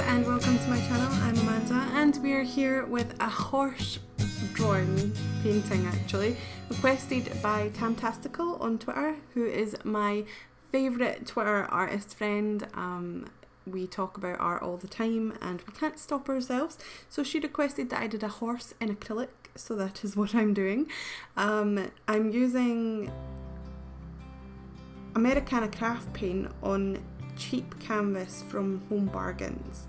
and welcome to my channel. I'm Amanda and we are here with a horse drawing, painting actually, requested by Tamtastical on Twitter, who is my favourite Twitter artist friend. We talk about art all the time and we can't stop ourselves, so she requested that I did a horse in acrylic, so that is what I'm doing. I'm using Americana craft paint on cheap canvas from Home Bargains.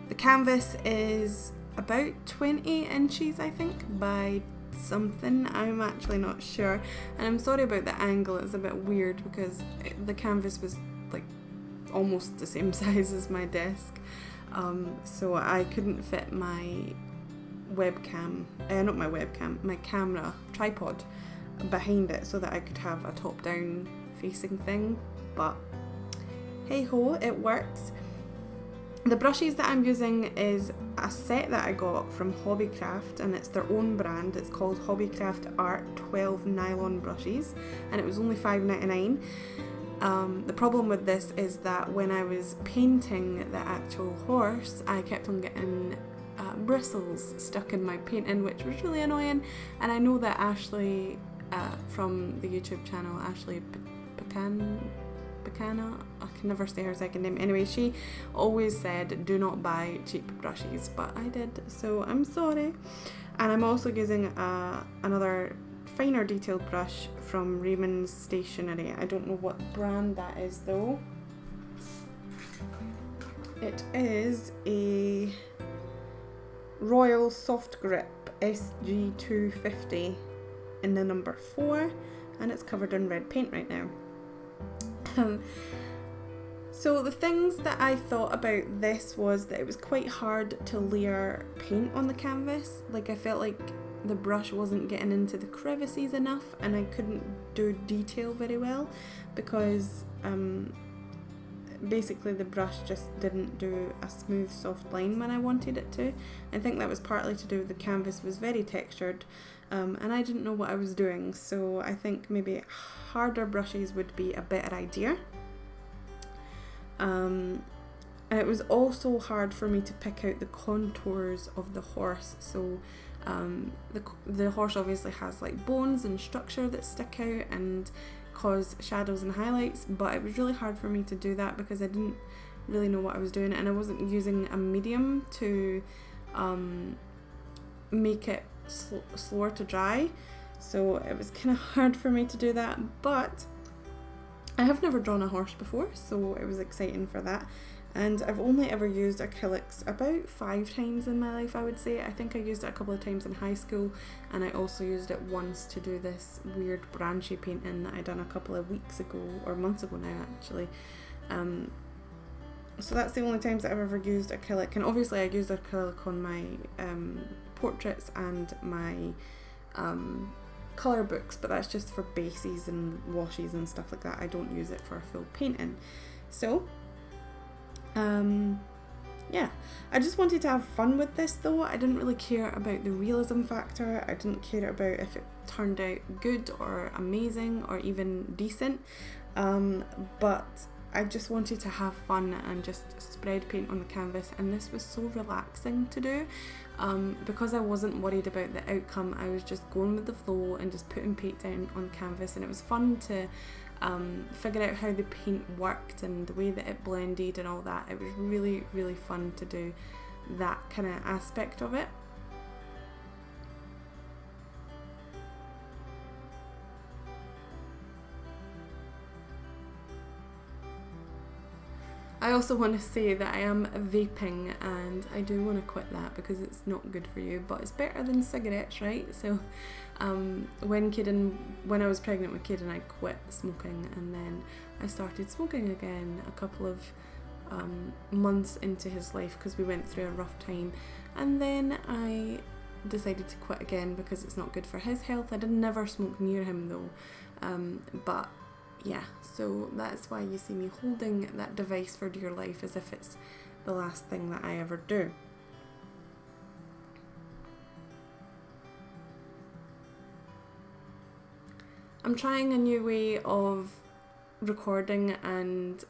The canvas is about 20 inches I think by something, I'm actually not sure, and I'm sorry about the angle, it's a bit weird because the canvas was like almost the same size as my desk, so I couldn't fit my webcam, my camera tripod behind it so that I could have a top down facing thing, but hey ho, it works. The brushes that I'm using is a set that I got from Hobbycraft, and it's their own brand. It's called ALLJArt 12 nylon brushes and it was only $5.99. The problem with this is that when I was painting the actual horse, I kept on getting bristles stuck in my painting, which was really annoying, and I know that Ashley from the YouTube channel, Ashley Bacana, I can never say her second name. Anyway, she always said do not buy cheap brushes, but I did, so I'm sorry. And I'm also using another finer detailed brush from Raymond's Stationery. I don't know what brand that is though. It is a Royal Soft Grip SG250 in the number 4, and it's covered in red paint right now. So the things that I thought about this was that it was quite hard to layer paint on the canvas. Like, I felt like the brush wasn't getting into the crevices enough and I couldn't do detail very well because basically the brush just didn't do a smooth soft line when I wanted it to. I think that was partly to do with the canvas was very textured, and I didn't know what I was doing, so I think maybe harder brushes would be a better idea. And it was also hard for me to pick out the contours of the horse, so the horse obviously has like bones and structure that stick out and cause shadows and highlights, but it was really hard for me to do that because I didn't really know what I was doing, and I wasn't using a medium to make it slower to dry, so it was kind of hard for me to do that. But I have never drawn a horse before, so it was exciting for that. And I've only ever used acrylics about 5 times in my life, I would say. I think I used it a couple of times in high school, and I also used it once to do this weird branchy painting that I done a couple of weeks ago, or months ago now actually. So that's the only times that I've ever used acrylic, and obviously I used acrylic on my portraits and my colour books, but that's just for bases and washes and stuff like that. I don't use it for a full painting. So yeah, I just wanted to have fun with this though. I didn't really care about the realism factor. I didn't care about if it turned out good or amazing or even decent, but I just wanted to have fun and just spread paint on the canvas, and this was so relaxing to do. Because I wasn't worried about the outcome, I was just going with the flow and just putting paint down on canvas, and it was fun to figure out how the paint worked and the way that it blended and all that. It was really, really fun to do that kind of aspect of it. I also want to say that I am vaping, and I do want to quit that because it's not good for you, but it's better than cigarettes, right? So when I was pregnant with Caden, I quit smoking, and then I started smoking again a couple of months into his life because we went through a rough time, and then I decided to quit again because it's not good for his health. I did never smoke near him though, but yeah, so that's why you see me holding that device for dear life, as if it's the last thing that I ever do. I'm trying a new way of recording and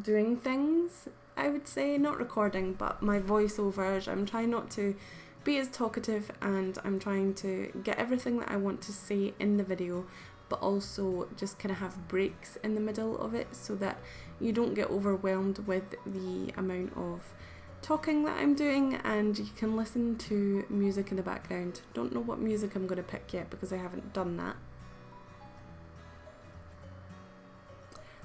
doing things, I would say. Not recording, but my voiceovers. I'm trying not to be as talkative, and I'm trying to get everything that I want to say in the video, but also just kind of have breaks in the middle of it so that you don't get overwhelmed with the amount of talking that I'm doing, and you can listen to music in the background. Don't know what music I'm going to pick yet because I haven't done that.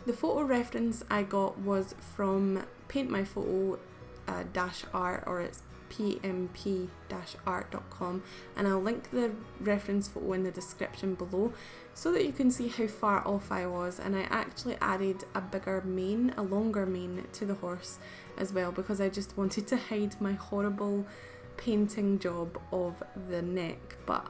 The photo reference I got was from Paint My Photo -art, or it's pmp-art.com, and I'll link the reference photo in the description below so that you can see how far off I was. And I actually added a bigger mane, a longer mane to the horse as well, because I just wanted to hide my horrible painting job of the neck. But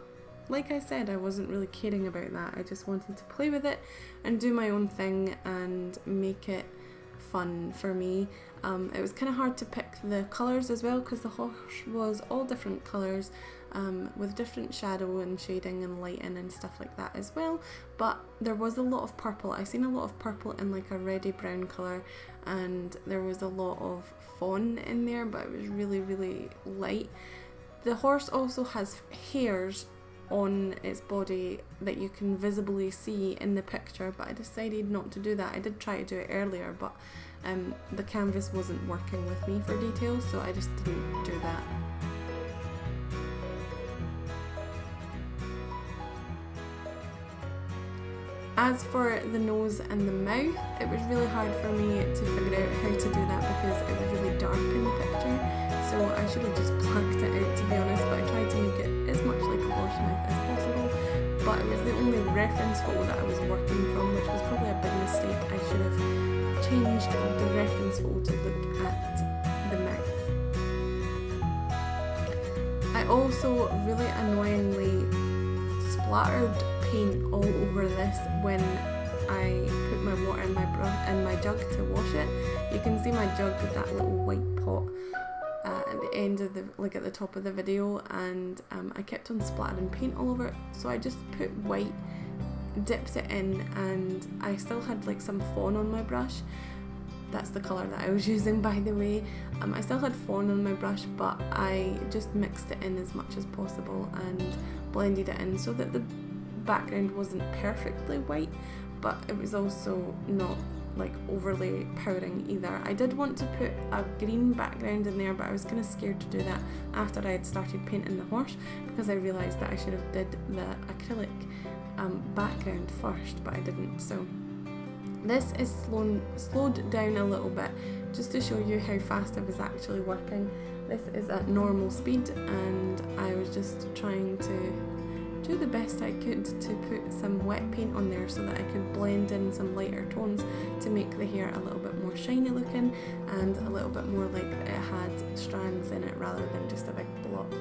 like I said, I wasn't really caring about that. I just wanted to play with it and do my own thing and make it fun for me. It was kind of hard to pick the colours as well, because the horse was all different colours, with different shadow and shading and lighting and stuff like that as well. But there was a lot of purple. I seen a lot of purple in like a reddy brown colour, and there was a lot of fawn in there, but it was really, really light. The horse also has hairs on its body that you can visibly see in the picture, but I decided not to do that. I did try to do it earlier, but the canvas wasn't working with me for details, so I just didn't do that. As for the nose and the mouth, it was really hard for me to figure out how to do that because it was really dark in the picture, so I should have just blacked it out, to be honest. But I tried to make it as much like a horse mouth as possible, but it was the only reference photo that I was working from, which was probably a big mistake. I should have changed the reference photo to look at the mouth. I also really annoyingly splattered paint all over this when I put my water in my jug to wash it. You can see my jug with that little white pot at the end of at the top of the video, and I kept on splattering paint all over it, so I just put white, dipped it in, and I still had like some fawn on my brush. That's the colour that I was using, by the way. I still had fawn on my brush, but I just mixed it in as much as possible and blended it in so that the background wasn't perfectly white, but it was also not like overly powering either. I did want to put a green background in there, but I was kind of scared to do that after I had started painting the horse, because I realised that I should have did the acrylic background first, but I didn't. So this is slowed down a little bit just to show you how fast I was actually working. This is at normal speed, and I was just trying to do the best I could to put some wet paint on there so that I could blend in some lighter tones to make the hair a little bit more shiny looking and a little bit more like it had strands in it rather than just a big block.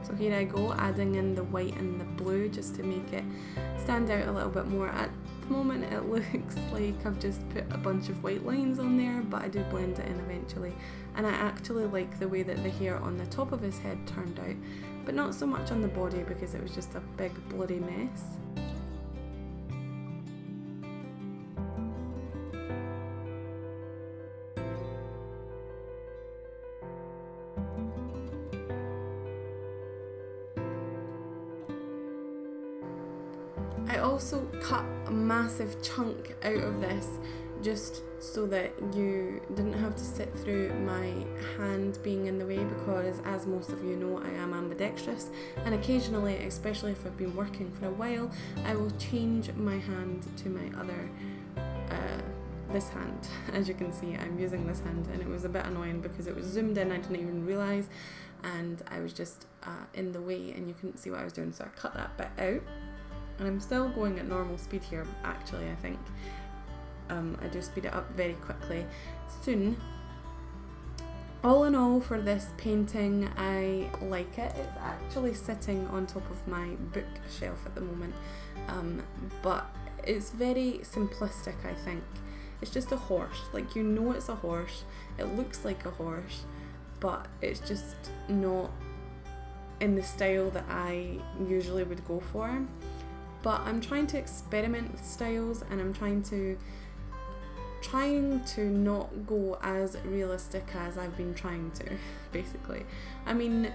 So here I go, adding in the white and the blue just to make it stand out a little bit more. At the moment it looks like I've just put a bunch of white lines on there, but I do blend it in eventually. And I actually like the way that the hair on the top of his head turned out, but not so much on the body because it was just a big bloody mess. I also cut a massive chunk out of this just so that you didn't have to sit through my hand being in the way, because as most of you know, I am ambidextrous, and occasionally, especially if I've been working for a while, I will change my hand to my other this hand. As you can see, I'm using this hand, and it was a bit annoying because it was zoomed in, I didn't even realise, and I was just in the way and you couldn't see what I was doing, so I cut that bit out. And I'm still going at normal speed here, actually, I think. I do speed it up very quickly soon. All in all, for this painting, I like it. It's actually sitting on top of my bookshelf at the moment, but it's very simplistic, I think. It's just a horse, like, you know it's a horse, it looks like a horse, but it's just not in the style that I usually would go for. But I'm trying to experiment with styles, and I'm trying to not go as realistic as I've been trying to, basically. I mean,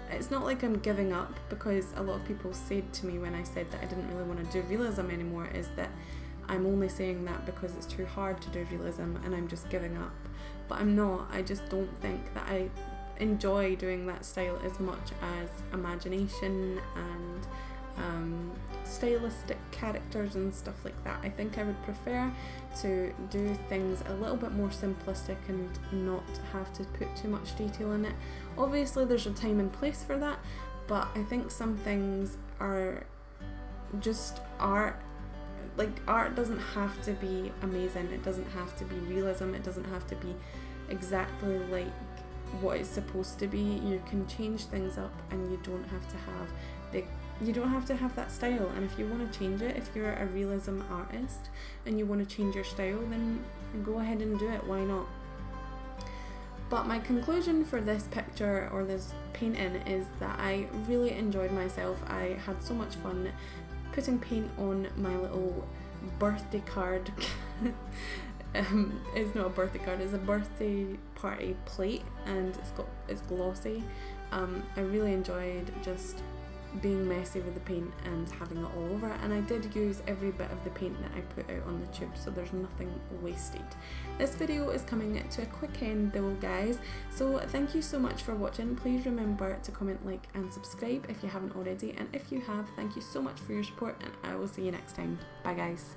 it's not like I'm giving up, because a lot of people said to me when I said that I didn't really want to do realism anymore, is that I'm only saying that because it's too hard to do realism and I'm just giving up. But I'm not. I just don't think that I enjoy doing that style as much as imagination and stylistic characters and stuff like that. I think I would prefer to do things a little bit more simplistic and not have to put too much detail in it. Obviously there's a time and place for that, but I think some things are just art. Like, art doesn't have to be amazing, it doesn't have to be realism, it doesn't have to be exactly like what it's supposed to be. You can change things up, and you don't have to have that style. And if you want to change it, if you're a realism artist and you want to change your style, then go ahead and do it, why not? But my conclusion for this picture, or this painting, is that I really enjoyed myself. I had so much fun putting paint on my little birthday card. It's not a birthday card, it's a birthday party plate, and it's glossy. I really enjoyed just being messy with the paint and having it all over, and I did use every bit of the paint that I put out on the tube, so there's nothing wasted. This video is coming to a quick end though, guys, so thank you so much for watching. Please remember to comment, like and subscribe if you haven't already, and if you have, thank you so much for your support, and I will see you next time. Bye guys.